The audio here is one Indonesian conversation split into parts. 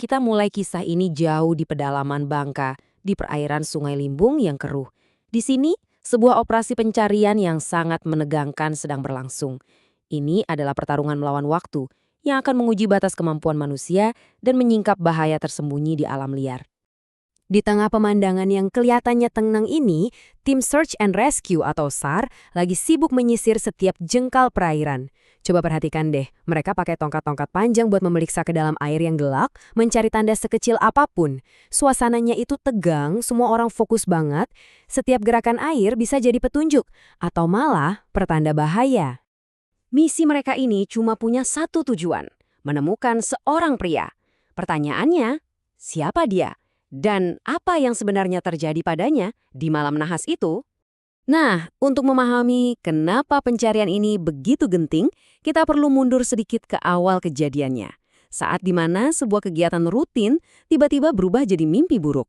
kita mulai kisah ini jauh di pedalaman Bangka, di perairan Sungai Limbung yang keruh. Di sini, sebuah operasi pencarian yang sangat menegangkan sedang berlangsung. Ini adalah pertarungan melawan waktu yang akan menguji batas kemampuan manusia dan menyingkap bahaya tersembunyi di alam liar. Di tengah pemandangan yang kelihatannya tenang ini, tim Search and Rescue atau SAR lagi sibuk menyisir setiap jengkal perairan. Coba perhatikan deh, mereka pakai tongkat-tongkat panjang buat memeriksa ke dalam air yang gelap, mencari tanda sekecil apapun. Suasananya itu tegang, semua orang fokus banget. Setiap gerakan air bisa jadi petunjuk, atau malah pertanda bahaya. Misi mereka ini cuma punya satu tujuan, menemukan seorang pria. Pertanyaannya, siapa dia? Dan apa yang sebenarnya terjadi padanya di malam nahas itu? Nah, untuk memahami kenapa pencarian ini begitu genting, kita perlu mundur sedikit ke awal kejadiannya. Saat di mana sebuah kegiatan rutin tiba-tiba berubah jadi mimpi buruk.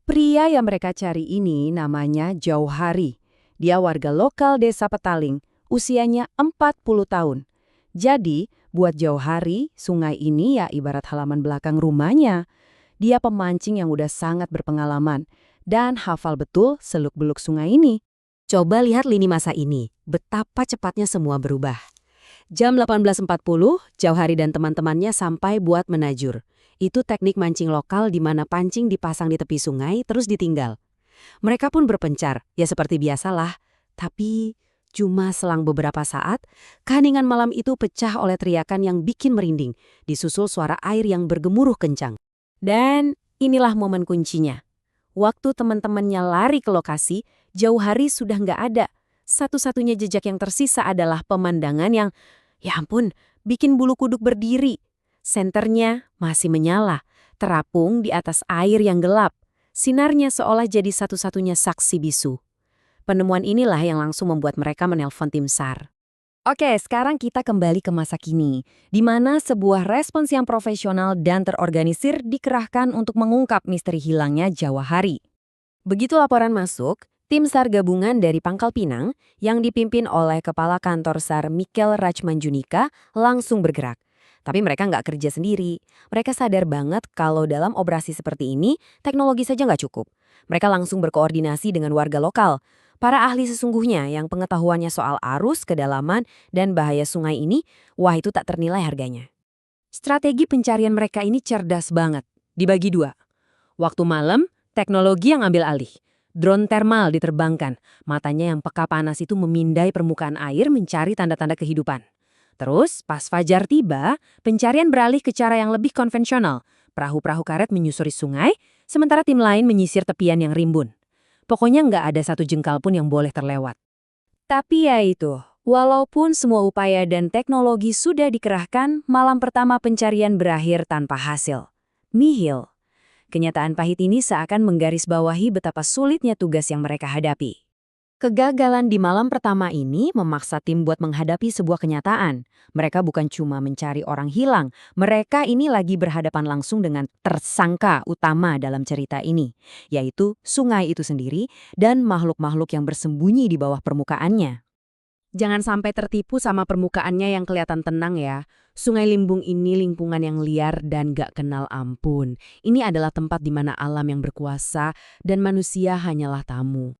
Pria yang mereka cari ini namanya Jauhari. Dia warga lokal desa Petaling, usianya 40 tahun. Jadi, buat Jauhari, sungai ini ya ibarat halaman belakang rumahnya. Dia pemancing yang udah sangat berpengalaman dan hafal betul seluk-beluk sungai ini. Coba lihat lini masa ini, betapa cepatnya semua berubah. Jam 18.40, Jauhari dan teman-temannya sampai buat menajur. Itu teknik mancing lokal di mana pancing dipasang di tepi sungai terus ditinggal. Mereka pun berpencar, ya seperti biasalah. Tapi cuma selang beberapa saat, keheningan malam itu pecah oleh teriakan yang bikin merinding, disusul suara air yang bergemuruh kencang. Dan inilah momen kuncinya. Waktu teman-temannya lari ke lokasi, Jauhari sudah nggak ada. Satu-satunya jejak yang tersisa adalah pemandangan yang, ya ampun, bikin bulu kuduk berdiri. Senternya masih menyala, terapung di atas air yang gelap. Sinarnya seolah jadi satu-satunya saksi bisu. Penemuan inilah yang langsung membuat mereka menelpon tim SAR. Oke, sekarang kita kembali ke masa kini, di mana sebuah respons yang profesional dan terorganisir dikerahkan untuk mengungkap misteri hilangnya Jauhari. Begitu laporan masuk, tim SAR gabungan dari Pangkal Pinang yang dipimpin oleh Kepala Kantor SAR Mikel Rachmanjunika langsung bergerak. Tapi mereka nggak kerja sendiri. Mereka sadar banget kalau dalam operasi seperti ini, teknologi saja nggak cukup. Mereka langsung berkoordinasi dengan warga lokal. Para ahli sesungguhnya yang pengetahuannya soal arus, kedalaman, dan bahaya sungai ini, wah itu tak ternilai harganya. Strategi pencarian mereka ini cerdas banget, dibagi dua. Waktu malam, teknologi yang ambil alih. Drone thermal diterbangkan, matanya yang peka panas itu memindai permukaan air mencari tanda-tanda kehidupan. Terus, pas fajar tiba, pencarian beralih ke cara yang lebih konvensional. Perahu-perahu karet menyusuri sungai, sementara tim lain menyisir tepian yang rimbun. Pokoknya nggak ada satu jengkal pun yang boleh terlewat. Tapi ya itu, walaupun semua upaya dan teknologi sudah dikerahkan, malam pertama pencarian berakhir tanpa hasil. Nihil. Kenyataan pahit ini seakan menggarisbawahi betapa sulitnya tugas yang mereka hadapi. Kegagalan di malam pertama ini memaksa tim buat menghadapi sebuah kenyataan. Mereka bukan cuma mencari orang hilang, mereka ini lagi berhadapan langsung dengan tersangka utama dalam cerita ini, yaitu sungai itu sendiri dan makhluk-makhluk yang bersembunyi di bawah permukaannya. Jangan sampai tertipu sama permukaannya yang kelihatan tenang ya. Sungai Limbung ini lingkungan yang liar dan gak kenal ampun. Ini adalah tempat di mana alam yang berkuasa dan manusia hanyalah tamu.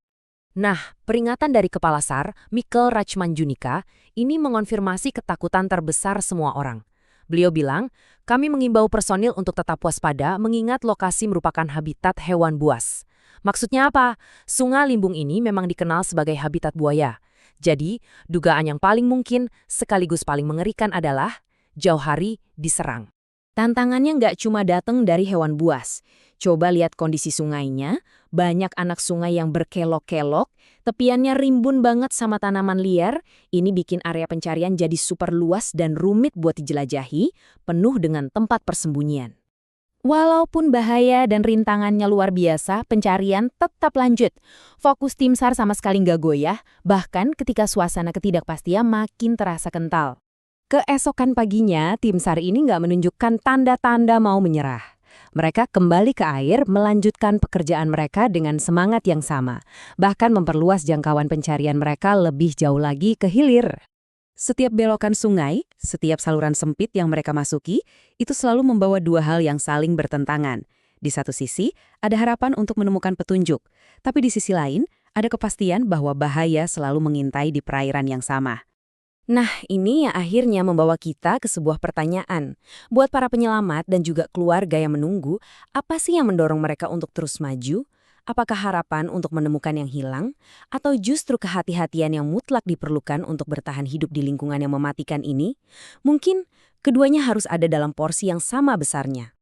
Nah, peringatan dari Kepala SAR, Mikel Rachmanjunika, ini mengonfirmasi ketakutan terbesar semua orang. Beliau bilang, kami mengimbau personil untuk tetap waspada mengingat lokasi merupakan habitat hewan buas. Maksudnya apa? Sungai Limbung ini memang dikenal sebagai habitat buaya. Jadi, dugaan yang paling mungkin sekaligus paling mengerikan adalah Jauhari diserang. Tantangannya nggak cuma datang dari hewan buas. Coba lihat kondisi sungainya, banyak anak sungai yang berkelok-kelok, tepiannya rimbun banget sama tanaman liar, ini bikin area pencarian jadi super luas dan rumit buat dijelajahi, penuh dengan tempat persembunyian. Walaupun bahaya dan rintangannya luar biasa, pencarian tetap lanjut. Fokus tim SAR sama sekali nggak goyah, bahkan ketika suasana ketidakpastian makin terasa kental. Keesokan paginya, tim SAR ini nggak menunjukkan tanda-tanda mau menyerah. Mereka kembali ke air, melanjutkan pekerjaan mereka dengan semangat yang sama, bahkan memperluas jangkauan pencarian mereka lebih jauh lagi ke hilir. Setiap belokan sungai, setiap saluran sempit yang mereka masuki, itu selalu membawa dua hal yang saling bertentangan. Di satu sisi, ada harapan untuk menemukan petunjuk, tapi di sisi lain, ada kepastian bahwa bahaya selalu mengintai di perairan yang sama. Nah, ini yang akhirnya membawa kita ke sebuah pertanyaan. Buat para penyelamat dan juga keluarga yang menunggu, apa sih yang mendorong mereka untuk terus maju? Apakah harapan untuk menemukan yang hilang? Atau justru kehati-hatian yang mutlak diperlukan untuk bertahan hidup di lingkungan yang mematikan ini? Mungkin keduanya harus ada dalam porsi yang sama besarnya.